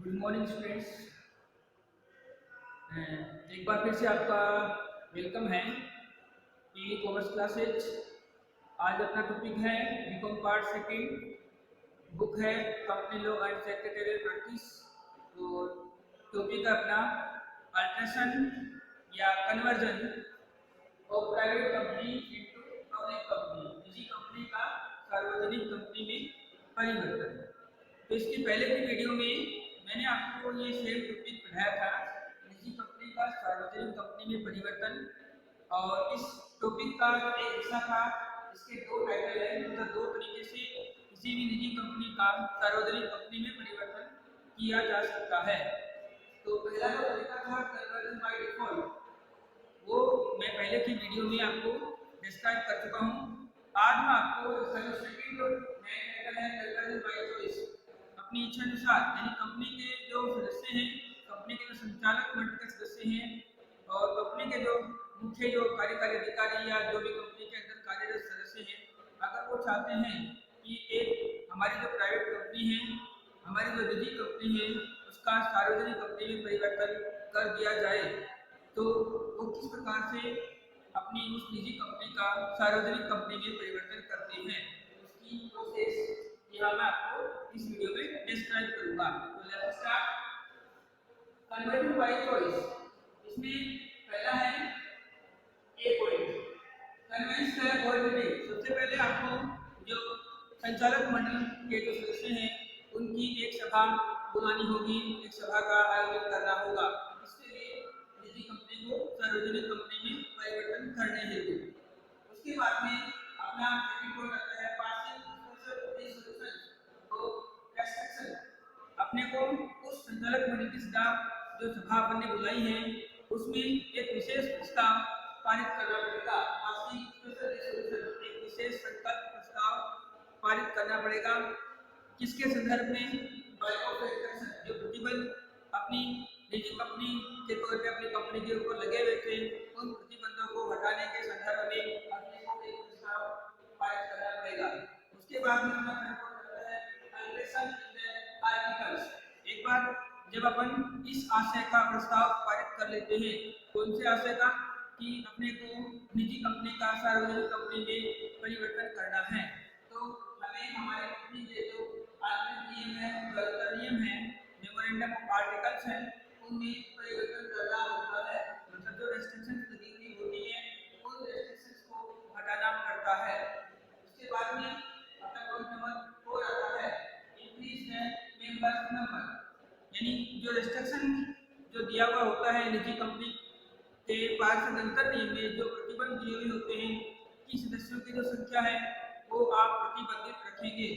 Good morning students. एक बार फिर से आपका वेलकम है ई कॉमर्स क्लासेज। आज अपना टॉपिक है बीकॉम पार्ट सेकंड, बुक है company law and secretarial practice. तो टॉपिक है अपना अल्ट्रेशन या conversion of private company into public company, निजी कंपनी का सार्वजनिक कंपनी में परिवर्तन। तो इसके पहले की वीडियो में मैंने आपको ये सेम टॉपिक पढ़ाया था, निजी कंपनी का सार्वजनिक कंपनी में परिवर्तन। और इस टॉपिक का एक हिस्सा था, इसके दो टाइटल है, मतलब दो तरीके से किसी भी निजी कंपनी का सार्वजनिक कंपनी में परिवर्तन किया जा सकता है। तो पहला जो तरीका था कन्वर्जन बाय डिफॉल्ट, वो मैं पहले की वीडियो में आपको डिस्क्राइब कर चुका हूँ। आज मैं आपको इसका जो सेकंड जो नया टाइटल है कन्वर्जन बाय चॉइस, अपनी इच्छा अनुसार, यानी कंपनी के जो सदस्य हैं, कंपनी के जो संचालक मंडल के सदस्य हैं और कंपनी के जो मुख्य जो कार्यकारी अधिकारी या जो भी कंपनी के अंदर कार्यरत सदस्य हैं, अगर वो चाहते हैं कि एक हमारी जो प्राइवेट कंपनी है, हमारी जो निजी कंपनी है, उसका सार्वजनिक कंपनी में परिवर्तन कर दिया जाए, तो वो किस प्रकार से अपनी उस निजी कंपनी का सार्वजनिक कंपनी में परिवर्तन करते हैं, उसकी प्रोसेस यहाँ मैं आपको इस वीडियो में डिस्क्राइब करूंगा। तो let's start conversion by choice. इसमें पहला है ए पॉइंट, कन्विंस द ऑडिटरी। सबसे पहले आपको जो संचालक मंडल के जो सदस्य हैं उनकी एक सभा बुलानी होगी, एक सभा का आयोजन करना होगा, इसके लिए निजी कंपनी को सार्वजनिक कंपनी में परिवर्तन करने हेतु। उसके बाद में अपना सेकंड पॉइंट आता है पासिंग रिजोल्यूशन और रेस्ट्रिक्शन। अपने को उस संचालक मंडल की सभा अपन ने बुलाई है, उसमें एक विशेष प्रस्ताव पारित करना पड़ेगा। पासिंग स्पेशल रिजोल्यूशन, एक विशेष संकल्प प्रस्ताव पारित करना पड़ेगा। किसके संदर्भ में? जो प्रतिबंध अपनी निजी कंपनी के तौर पे अपनी कंपनी के ऊपर लगे हुए थे, उन प्रतिबंधों को हटाने के संदर्भ में अपने को एक प्रस्ताव पारित करना पड़ेगा। उसके बाद में अपना करता है अल्ट्रेशन इन द आर्टिकल्स। एक बार जब अपन इस आशय का प्रस्ताव पारित कर लेते हैं, कौन से आशय का? कि अपने को निजी कंपनी का सार्वजनिक कंपनी में परिवर्तन करना है, तो हमें हमारे कंपनी के जो नियम है, मेमोरेंडम ऑफ आर्टिकल्स है, उनमें परिवर्तन करना होता है। मतलब जो रेस्ट्रिक्शंस लगी हुई होती है, उन रेस्ट्रिक्शंस को हटाना पड़ता है। उसके बाद में अपना पॉइंट नंबर 4 आता है इंक्रीज द मेंबर्स नंबर, यानी जो रेस्ट्रिक्शन जो दिया हुआ होता है निजी कंपनी के पार्षद अंतर नियम में, जो प्रतिबंध दिए हुए होते हैं कि सदस्यों की जो संख्या है वो आप प्रतिबंधित रखेंगे,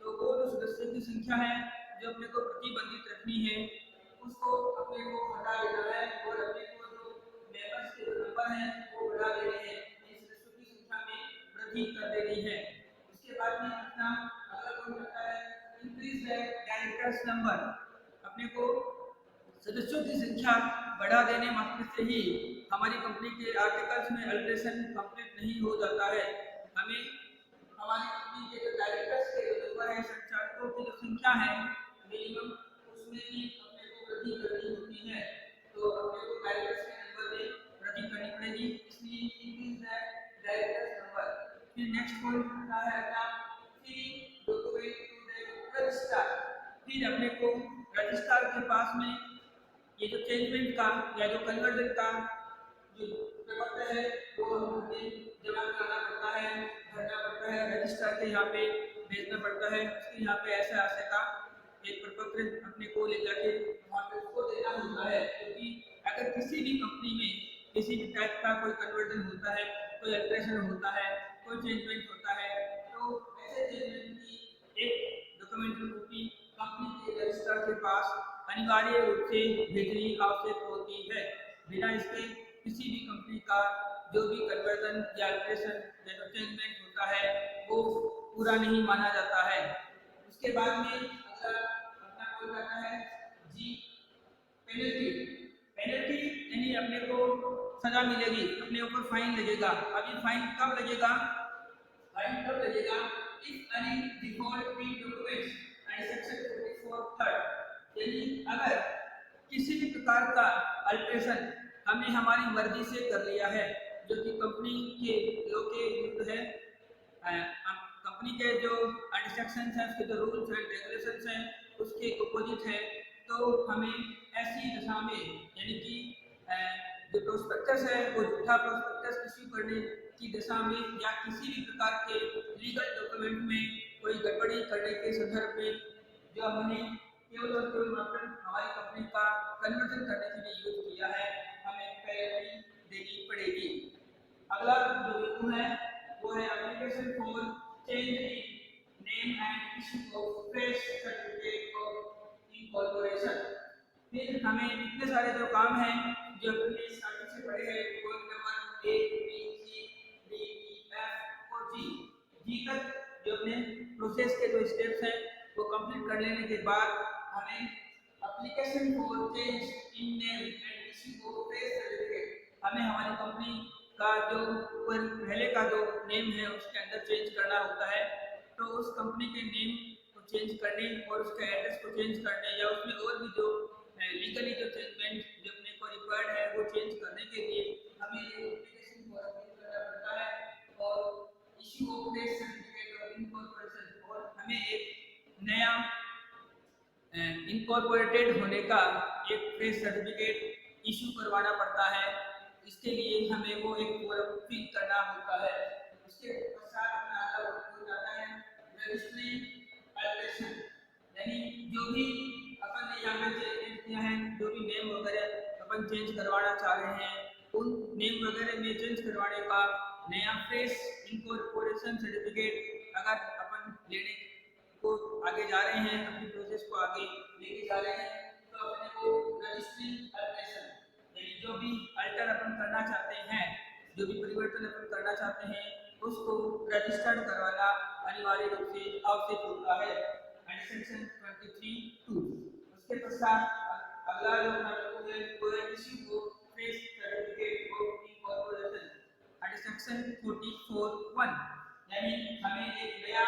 तो वो जो सदस्यों की संख्या है जो अपने को प्रतिबंधित रखनी है, उसको अपने को हटा देना है और अपने को जो मेंबर्स के जो नंबर हैं वो बढ़ा देने हैं, सदस्यों की संख्या में वृद्धि कर देनी है। उसके बाद में अपना अगला पॉइंट आता है इंक्रीज द डायरेक्टर्स नंबर। अपने को सदस्यों की संख्या बढ़ा देने मात्र से ही हमारी कंपनी के आर्टिकल्स में अल्ट्रेशन कंप्लीट नहीं हो जाता है। हमें हमारी कंपनी के जो डायरेक्टर्स के जो नंबर है, संचालकों की जो संख्या है मिनिमम, उसमें भी अपने को वृद्धि करनी होती है, तो अपने को डायरेक्टर्स के नंबर में वृद्धि करनी पड़ेगी, इसलिए इंक्रीज द डायरेक्टर्स नंबर। फिर नेक्स्ट पॉइंट आता है अपना feeding document to the registrar. फिर अपने को रजिस्ट्रार के पास में ये जो चेंजमेंट का या जो कन्वर्जन का जो पेपर है वो हमें जमा करना पड़ता है, भरना पड़ता है, रजिस्ट्रार के यहाँ पे भेजना पड़ता है। उसके यहाँ पे ऐसे आशय का एक प्रपत्र अपने को ले जाके वहाँ पे उसको देना होता है, क्योंकि अगर किसी भी कंपनी में किसी भी टाइप का कोई कन्वर्जन होता है, कोई अल्ट्रेशन होता है, कोई चेंजमेंट होता है, तो ऐसे चेंजमेंट की एक डॉक्यूमेंट्री कॉपी कंपनी के रजिस्ट्रार के पास अनिवार्य रूप से भेजनी आवश्यक होती है। बिना इसके किसी भी कंपनी का जो भी कन्वर्जन या अल्ट्रेशन या चेंजमेंट होता है वो पूरा नहीं माना जाता है। उसके बाद में अगला अपना पॉइंट आता है जी पेनल्टी। पेनल्टी यानी अपने को सजा मिलेगी, अपने ऊपर फाइन लगेगा। अभी फाइन कब लगेगा? फाइन तब लगेगा if any default in documents and section 44 third, यानी अगर किसी भी प्रकार का अल्ट्रेशन हमने हमारी मर्जी से कर लिया है जो कि कंपनी के लॉ के विरुद्ध है, कंपनी के जो इंस्ट्रक्शंस हैं, उसके जो रूल्स एंड रेगुलेशंस हैं उसके अपोजिट है, तो हमें ऐसी दशा में यानी कि जो प्रोस्पेक्टस है वो झूठा प्रोस्पेक्टस इश्यू करने की दशा में या किसी भी प्रकार के लीगल डॉक्यूमेंट में कोई गड़बड़ी करने के संदर्भ में जो हमने केवल और केवल मात्र हमारी कंपनी का कन्वर्जन करने के लिए यूज किया है, हमें पेनल्टी देनी पड़ेगी। अगला जो बिंदु है वो है application for change in name and issue of fresh certificate of incorporation. फिर हमें इतने सारे जो काम हैं जो अपने स्टार्टिंग से पढ़े हैं, point number A B C D E F और जी तक जो अपने प्रोसेस के जो स्टेप्स हैं वो कंप्लीट कर लेने के बाद हमें application for change in name and issue of fresh certificate, हमें हमारी कंपनी का जो पहले का जो नेम है उसके अंदर चेंज करना होता है। तो उस कंपनी के नेम को चेंज करने और उसके एड्रेस को चेंज करने या उसमें और भी जो लीगली जो चेंजमेंट जो अपने को रिक्वायर्ड है वो चेंज करने के लिए हमें एप्लीकेशन फॉर करना पड़ता है और issue of fresh certificate of incorporation, और हमें एक नया इनकॉर्पोरेटेड होने का एक फ्रेश सर्टिफिकेट इश्यू करवाना पड़ता है। इसके लिए हमें वो एक फॉर्म फिल करना होता है। उसके पश्चात हमें आगे हो जाता है रजिस्ट्री एप्लीकेशन, यानी जो भी अपन ने यहाँ पे चेंज किया है, जो भी नेम वगैरह अपन चेंज करवाना चाह रहे हैं, उन नेम वगैरह में चेंज करवाने का नया फ्रेश इनकॉर्पोरेशन सर्टिफिकेट अगर अपन लेने को आगे जा रहे हैं, अपनी प्रोसेस को आगे लेके जा रहे हैं, तो अपने को रजिस्ट्री एप्लीकेशन यानी जो भी अल्टर अपन करना चाहते हैं, जो भी परिवर्तन अपन करना चाहते हैं, उसको रजिस्टर्ड करवाना अनिवार्य रूप से आवश्यक होता है सेक्शन 23(2). उसके पश्चात अगला जो है वो है issue of fresh certificate of incorporation section 44(1), यानी हमें एक नया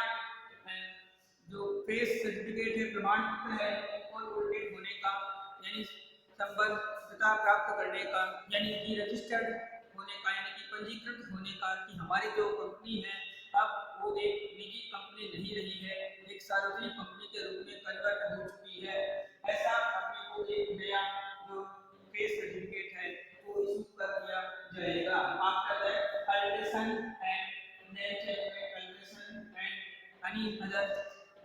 जो फ्रेश सर्टिफिकेट है, प्रमाण पत्र है इनकॉर्पोरेटेड होने का यानी संबद्धता प्राप्त करने का, यानी कि रजिस्टर्ड होने का, यानी कि पंजीकृत होने का, कि हमारी जो कंपनी है अब वो एक निजी कंपनी नहीं रही है, एक सार्वजनिक कंपनी के रूप में कन्वर्ट हो चुकी है। ऐसा अपने को एक नया जो फ्रेश सर्टिफिकेट है वो इशू कर दिया जाएगा। After that alteration and name changement alteration and any other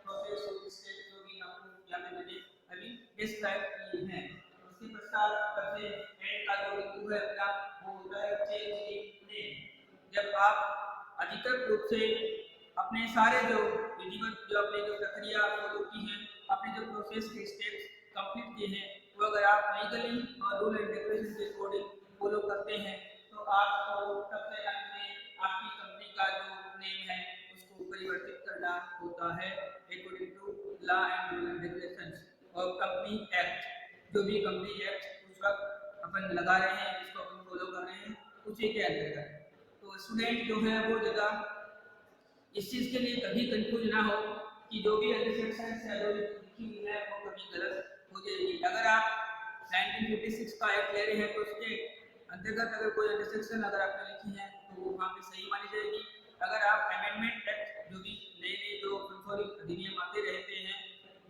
process of step जो भी आपको यहाँ पे मैंने अभी डिस्क्राइब की है। उसके पश्चात सबसे एंड का जो बिंदु है अपना वो होता है चेंज इन नेम। जब आप अधिकृत रूप से अपने सारे जो विधिवत जो अपने जो प्रक्रिया फॉलो की है, अपने जो प्रोसेस के स्टेप्स कंप्लीट किए हैं, वो अगर आप लीगली और रूल एंड रेगुलेशन के अकॉर्डिंग फॉलो करते हैं तो आपको सबसे अंत में आपकी कंपनी का जो नेम है उसको परिवर्तित करना होता है according to law and rule and regulations और कंपनी एक्ट। जो भी कंपनी एक्ट उस वक्त अपन लगा रहे हैं, जिसको अपन फॉलो कर रहे हैं, उसी के अंतर्गत। तो स्टूडेंट जो है वो ज़्यादा इस चीज़ के लिए कभी कंफ्यूज ना हो कि जो भी सेक्शंस है जो लिखी हुई है वो कभी गलत हो जाएगी। अगर आप 1956 का एक्ट ले रहे हैं तो उसके अंतर्गत अगर कोई सेक्शन अगर आपने लिखी है तो वो वहाँ पे सही मानी जाएगी। अगर आप अमेंडमेंट एक्ट जो भी नए नए जो अधिनियम आते रहते हैं,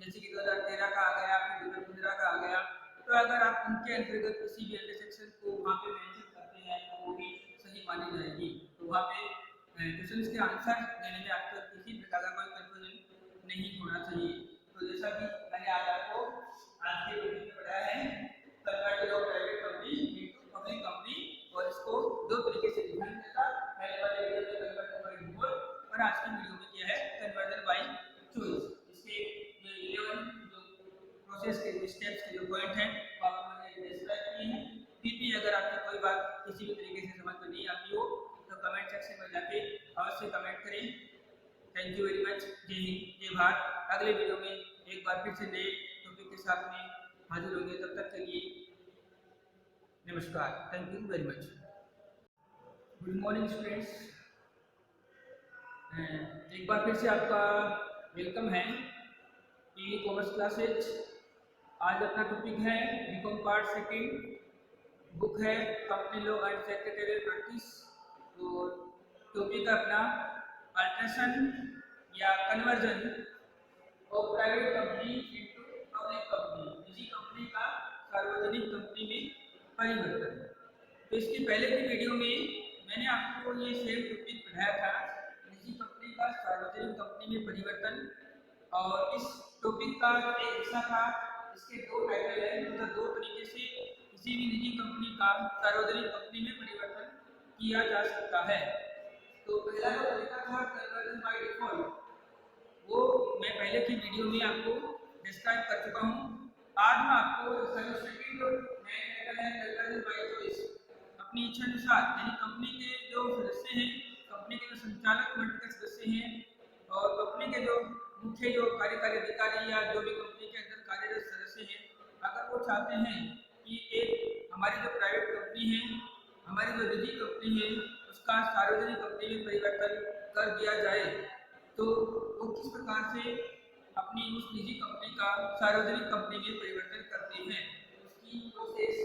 जैसे कि 2013 का आ गया, फिर 2015 का आ गया, तो अगर आप उनके अंतर्गत किसी भी सेक्शन को वहाँ पे मेंशन करते हैं तो वो भी सही मानी जाएगी। तो वहाँ पे क्वेश्चंस के आंसर देने में आपको किसी प्रकार का कोई कंफ्यूजन नहीं होना चाहिए। तो जैसा कि मैंने आज आपको आज के वीडियो में बताया है converting of private company into public company, और इसको दो तरीके से डिफाइन किया। पहले वाले वीडियो में कन्वर्जन बाय डिफॉल्ट और आज के वीडियो में किया है कन्वर्जन बाय चॉइस। इसके जो 11 जो प्रोसेस के स्टेप्स के जो पॉइंट हैं वो आपको मैंने डिस्क्राइब किए हैं। फिर भी अगर आपको कोई बात किसी भी तरीके से समझ में नहीं आती हो तो कमेंट सेक्शन में जाके अवश्य कमेंट करें। Thank you very much. जय हिंद, जय भारत। अगले वीडियो में एक बार फिर से नए टॉपिक के साथ में हाजिर होंगे। तब तक के लिए नमस्कार। Thank you very much. Good morning students, एक बार फिर से आपका वेलकम है ई कॉमर्स क्लासेज। आज अपना टॉपिक है बीकॉम पार्ट सेकंड, बुक है company law and secretarial practice. तो टॉपिक अपना अल्ट्रेशन या conversion of private company into public company, निजी कंपनी का सार्वजनिक कंपनी में परिवर्तन। तो इसके पहले की वीडियो में मैंने आपको ये सेम टॉपिक पढ़ाया था, निजी कंपनी का सार्वजनिक कंपनी में परिवर्तन। और इस टॉपिक का एक हिस्सा था, इसके दो टाइटल है, मतलब दो तरीके से किसी भी निजी कंपनी का सार्वजनिक कंपनी में परिवर्तन किया जा सकता है। तो पहला जो तरीका था कन्वर्जन बाय डिफॉल्ट, वो मैं पहले की वीडियो में आपको डिस्क्राइब कर चुका हूँ। आज मैं आपको इसका जो सेकंड जो नया टाइटल है कन्वर्जन बाय चॉइस, अपनी इच्छा अनुसार, यानी कंपनी के जो सदस्य हैं, कंपनी के जो संचालक मंडल के सदस्य हैं और कंपनी के जो मुख्य जो कार्यकारी अधिकारी या जो भी कंपनी के अंदर कार्यरत सदस्य हैं, अगर वो चाहते हैं कि एक हमारी जो प्राइवेट कंपनी है, हमारी जो निजी कंपनी है, उसका सार्वजनिक कंपनी में परिवर्तन कर दिया जाए, तो वो किस प्रकार से अपनी उस निजी कंपनी का सार्वजनिक कंपनी में परिवर्तन करते हैं, उसकी प्रोसेस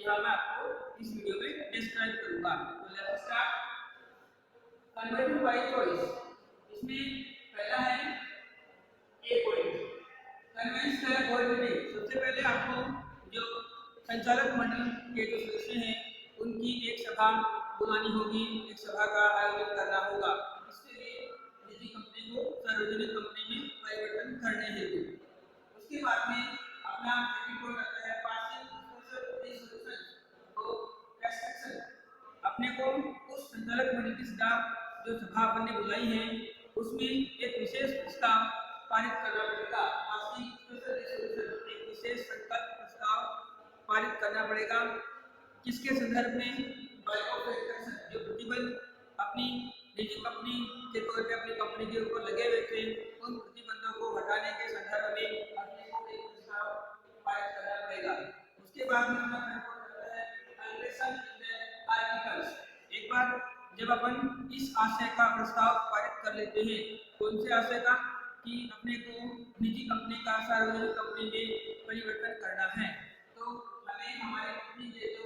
यहाँ मैं आपको इस वीडियो में डिस्क्राइब करूँगा। तो let's start conversion by choice. इसमें पहला है ए पॉइंट, कन्वेंस द कोऑर्डिनेट। सबसे पहले आपको जो संचालक मंडल के जो सदस्य हैं उनकी एक सभा बुलानी होगी, एक सभा का आयोजन करना होगा, इसके लिए निजी कंपनी को सार्वजनिक कंपनी में परिवर्तन करने हेतु। उसके बाद में अपना सेकंड पॉइंट आता है पासिंग रिजोल्यूशन और रेस्ट्रिक्शन। अपने को उस संचालक मंडल की सभा अपन ने बुलाई है, उसमें एक विशेष प्रस्ताव पारित करना पड़ेगा। एक विशेष संकल्प प्रस्ताव पारित करना पड़ेगा, किसके संदर्भ में? जो प्रतिबंध अपनी निजी कंपनी के तौर पे अपनी कंपनी के ऊपर लगे हुए थे, उन प्रतिबंधों को हटाने के संदर्भ में अपने को एक प्रस्ताव पारित करना पड़ेगा। उसके बाद में एक बार जब अपन इस आशय का प्रस्ताव पारित कर लेते हैं, कौन से आशय का? कि अपने को निजी कंपनी का सार्वजनिक कंपनी में परिवर्तन करना है, तो हमें हमारे कंपनी के जो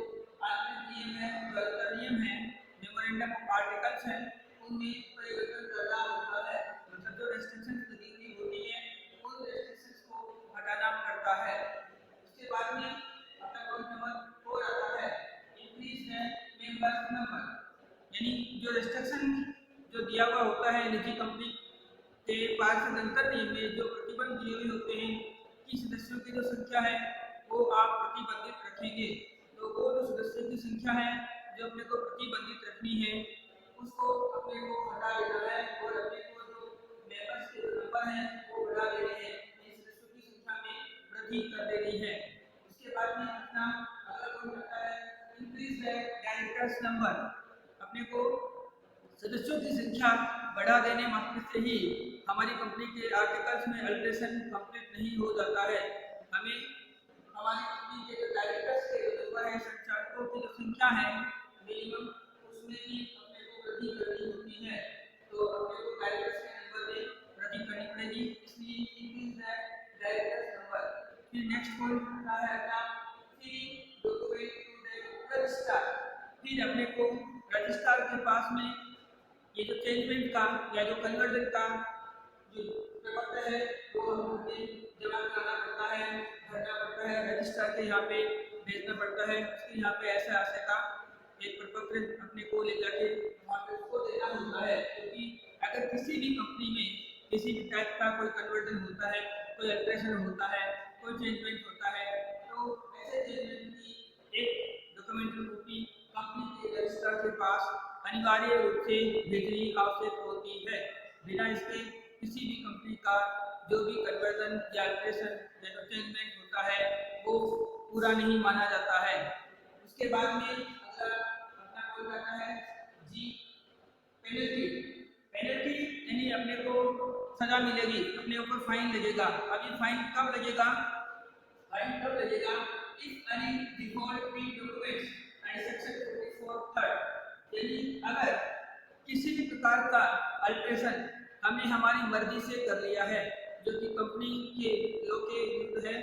नियम है, मेमोरेंडम ऑफ आर्टिकल्स हैं, उनमें परिवर्तन करना होता है। मतलब जो रेस्ट्रिक्शंस लगी हुई होती है, उन रेस्ट्रिक्शंस को हटाना पड़ता है। उसके बाद में अपना पॉइंट नंबर 4 आता है इंक्रीज द मेंबर्स नंबर, यानी जो रेस्ट्रिक्शन जो दिया हुआ होता है निजी कंपनी के पार्षद अंतर नियम में, जो प्रतिबंध दिए हुए होते हैं कि सदस्यों की जो संख्या है वो आप प्रतिबंधित रखेंगे, तो वो जो सदस्यों की संख्या है जो अपने को प्रतिबंधित रखनी है, उसको अपने को हटा देना है और अपने को जो मेंबर्स के नंबर हैं वो बढ़ा देने हैं, सदस्यों की संख्या में वृद्धि कर देनी है। उसके बाद में अपना अगला पॉइंट आता है इंक्रीज द डायरेक्टर्स नंबर। अपने को सदस्यों की संख्या बढ़ा देने मात्र से ही हमारी कंपनी के आर्टिकल्स में अल्ट्रेशन कंप्लीट नहीं हो जाता है। हमें हमारी कंपनी के जो डायरेक्टर्स के जो नंबर है, संचालकों की जो संख्या है मिनिमम, उसमें भी अपने को वृद्धि करनी होती है, तो अपने को डायरेक्टर्स के नंबर में वृद्धि करनी पड़ेगी, इसलिए इंक्रीज द डायरेक्टर्स नंबर। फिर नेक्स्ट पॉइंट आता है अपना feeding document to the registrar. फिर अपने को रजिस्ट्रार के पास में ये जो चेंजमेंट का या जो कन्वर्जन का जो पेपर है वो हमें जमा करना पड़ता है, भरना पड़ता है, रजिस्ट्रार के यहाँ पे भेजना पड़ता है। उसके यहाँ पे ऐसे आशय का एक प्रपत्र अपने को ले जाके वहाँ पे उसको देना होता है, क्योंकि अगर किसी भी कंपनी में किसी भी टाइप का कोई कन्वर्जन होता है, कोई अल्ट्रेशन होता है, कोई चेंजमेंट होता है, तो ऐसे चेंजमेंट की एक डॉक्यूमेंट्री कॉपी कंपनी के रजिस्ट्रार के पास अनिवार्य रूप से भेजनी आवश्यक होती है। बिना इसके किसी भी कंपनी का जो भी कन्वर्जन या अल्ट्रेशन या जो चेंजमेंट होता है वो पूरा नहीं माना जाता है। उसके बाद में अगला अपना पॉइंट आता है जी पेनल्टी। पेनल्टी यानी अपने को सजा मिलेगी, अपने ऊपर फाइन लगेगा। अभी फाइन कब लगेगा? फाइन तब लगेगा if any default in documents and section 44(3), यानी अगर किसी भी प्रकार का अल्ट्रेशन हमने हमारी मर्जी से कर लिया है, जो कि कंपनी के लॉ के विरुद्ध है,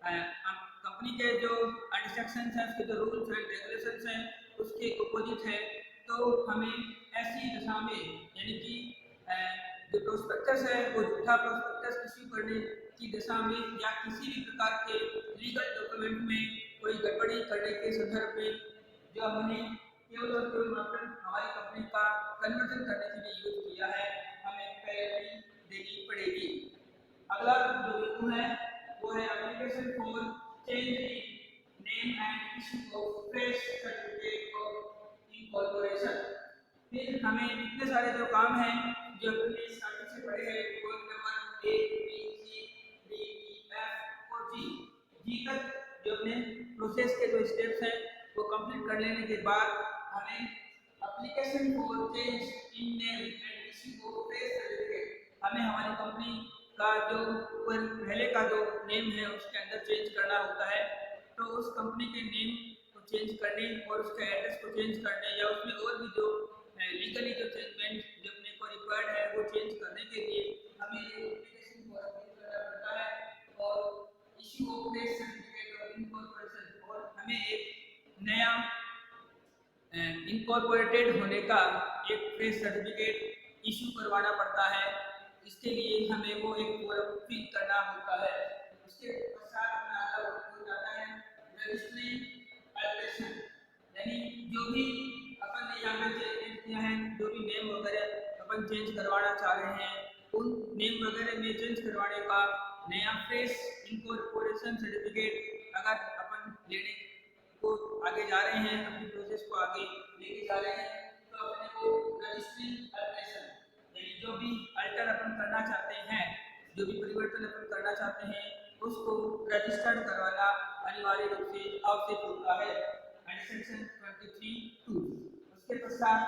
कंपनी के जो इंस्ट्रक्शंस हैं, उसके जो रूल्स एंड रेगुलेशंस हैं, उसके अपोजिट है, तो हमें ऐसी दशा में यानी कि जो प्रोस्पेक्टस है वो झूठा प्रोस्पेक्टस इश्यू करने की दशा में या किसी भी प्रकार के लीगल डॉक्यूमेंट में कोई गड़बड़ी करने के संदर्भ में जो हमने केवल और केवल मात्र हमारी कंपनी का कन्वर्जन करने के लिए यूज किया है, हमें पेनल्टी देनी पड़ेगी। अगला जो बिंदु है वो है application for change in name and issue of fresh certificate of incorporation. फिर हमें इतने सारे जो काम हैं जो अपने स्टार्टिंग से पढ़े हैं, point number A B C D E F और जी तक जो अपने प्रोसेस के जो स्टेप्स हैं वो कंप्लीट कर लेने के बाद हमें application for change in name and issue of fresh certificate, हमें हमारी कंपनी का जो पहले का जो नेम है उसके अंदर चेंज करना होता है। तो उस कंपनी के नेम को चेंज करने और उसके एड्रेस को चेंज करने या उसमें और भी जो लीगली जो चेंजमेंट जो अपने को रिक्वायर्ड है वो चेंज करने के लिए हमें एप्लीकेशन फॉर करना पड़ता है और issue of fresh certificate of incorporation, और हमें एक नया इनकॉर्पोरेटेड होने का एक फ्रेश सर्टिफिकेट इशू करवाना पड़ता है। इसके लिए हमें वो एक फॉर्म फिल करना होता है। उसके पश्चात हो जाता है रजिस्ट्री एप्लीकेशन, यानी जो भी अपन ने यहाँ पे चेंज किया है, जो भी नेम वगैरह अपन चेंज करवाना चाह रहे हैं, उन नेम वगैरह में चेंज करवाने का नया फ्रेश इनकॉर्पोरेशन सर्टिफिकेट अगर अपन लेने को आगे जा रहे हैं, अपनी प्रोसेस को आगे लेके जा रहे हैं, तो अपने को रजिस्ट्री एप्लीकेशन यानी जो भी अल्टर अपन करना चाहते हैं, जो भी परिवर्तन अपन करना चाहते हैं, उसको रजिस्टर्ड करवाना अनिवार्य रूप से आवश्यक होता है सेक्शन 23(2). उसके पश्चात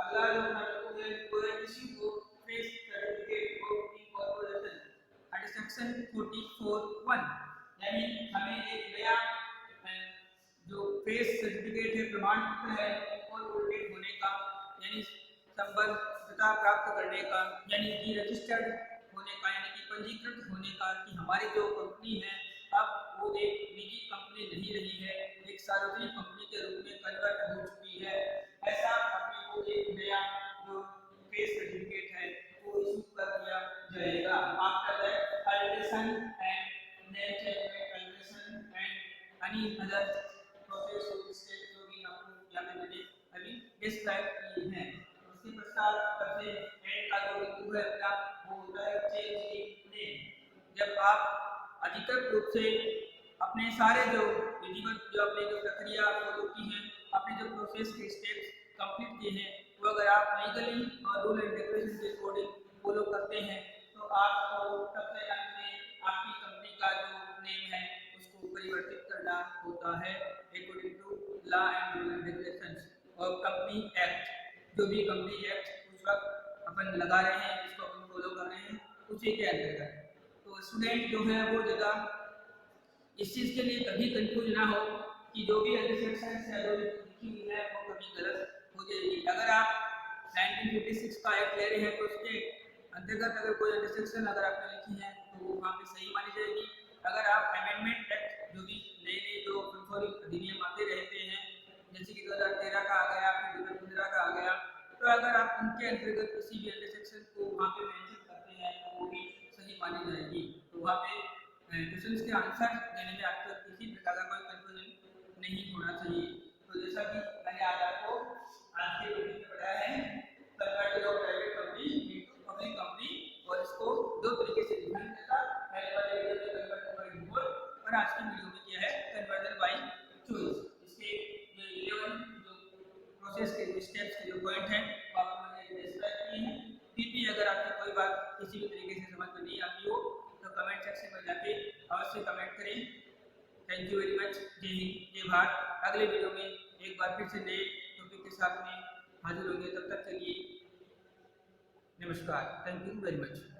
अगला जो है वो है issue of fresh certificate of incorporation under section 44(1), यानी हमें एक नया जो फ्रेश सर्टिफिकेट है, प्रमाण पत्र है इनकॉर्पोरेटेड होने का यानी संबद्धता प्राप्त करने का, यानी कि रजिस्टर्ड होने का, यानी कि पंजीकृत होने का, कि हमारी जो कंपनी है अब वो एक निजी कंपनी नहीं रही है, एक सार्वजनिक कंपनी के रूप में कन्वर्ट हो चुकी है। ऐसा अपने को एक नया जो फ्रेश सर्टिफिकेट है वो इशू कर दिया जाएगा। After that alteration and name changement alteration and any other process of step जो भी आपको यहाँ पे मैंने अभी डिस्क्राइब की है। उसके पश्चात सबसे एंड का जो बिंदु है अपना वो होता है चेंज इन नेम। जब आप अधिकृत रूप से अपने सारे जो विधिवत जो अपने जो प्रक्रिया फॉलो की है, अपने जो प्रोसेस के स्टेप्स कंप्लीट किए हैं, वो अगर आप लीगली और रूल एंड रेगुलेशन के अकॉर्डिंग फॉलो करते हैं, तो आपको सबसे अंत में आपकी कंपनी का जो नेम है उसको परिवर्तित करना होता है according to law and rule and regulations और कंपनी एक्ट। जो भी कंपनी एक्ट उस वक्त अपन लगा रहे हैं, जिसको अपन फॉलो कर रहे हैं, उसी के अंतर्गत। तो स्टूडेंट जो है वो ज़्यादा इस चीज़ के लिए कभी कंफ्यूज ना हो कि जो भी अंडरसेक्शंस है जो लिखी हुई है वो कभी गलत हो जाएगी। अगर आप 1956 का एक्ट ले रहे हैं तो उसके अंतर्गत अगर कोई अंडरसेक्शन अगर आपने लिखी है तो वो वहाँ पे सही मानी जाएगी। अगर आप अमेंडमेंट एक्ट जो भी नए जो अधिनियम आते रहते हैं, जैसे कि 2013 का आ गया, फिर 2015 का आ गया, तो अगर आप उनके अंतर्गत किसी भी अंडरसेक्शन को वहाँ पे मेंशन करते हैं तो वो भी सही मानी जाएगी। तो वहाँ पे क्वेश्चंस के आंसर देने में आपको किसी प्रकार का कोई कंफ्यूजन नहीं होना चाहिए। तो जैसा कि मैंने आज आपको आज के वीडियो में बताया है convert of private company into public company, और इसको दो तरीके से डिफाइन किया। पहले वाले वीडियो में कन्वर्ट बाय डिफॉल्ट और आज की वीडियो में क्या है कन्वर्जन बाय चॉइस। इसके जो 11 जो प्रोसेस के स्टेप्स के जो पॉइंट हैं वो आपको मैंने डिस्क्राइब किए हैं। फिर भी अगर आपको कोई बात किसी भी तरीके से समझ में नहीं आती हो तो कमेंट सेक्शन में जाके अवश्य कमेंट करें। Thank you very much. जय हिंद, जय भारत। अगले वीडियो में एक बार फिर से नए टॉपिक के साथ में हाजिर होंगे। तब तक के लिए नमस्कार। Thank you very much.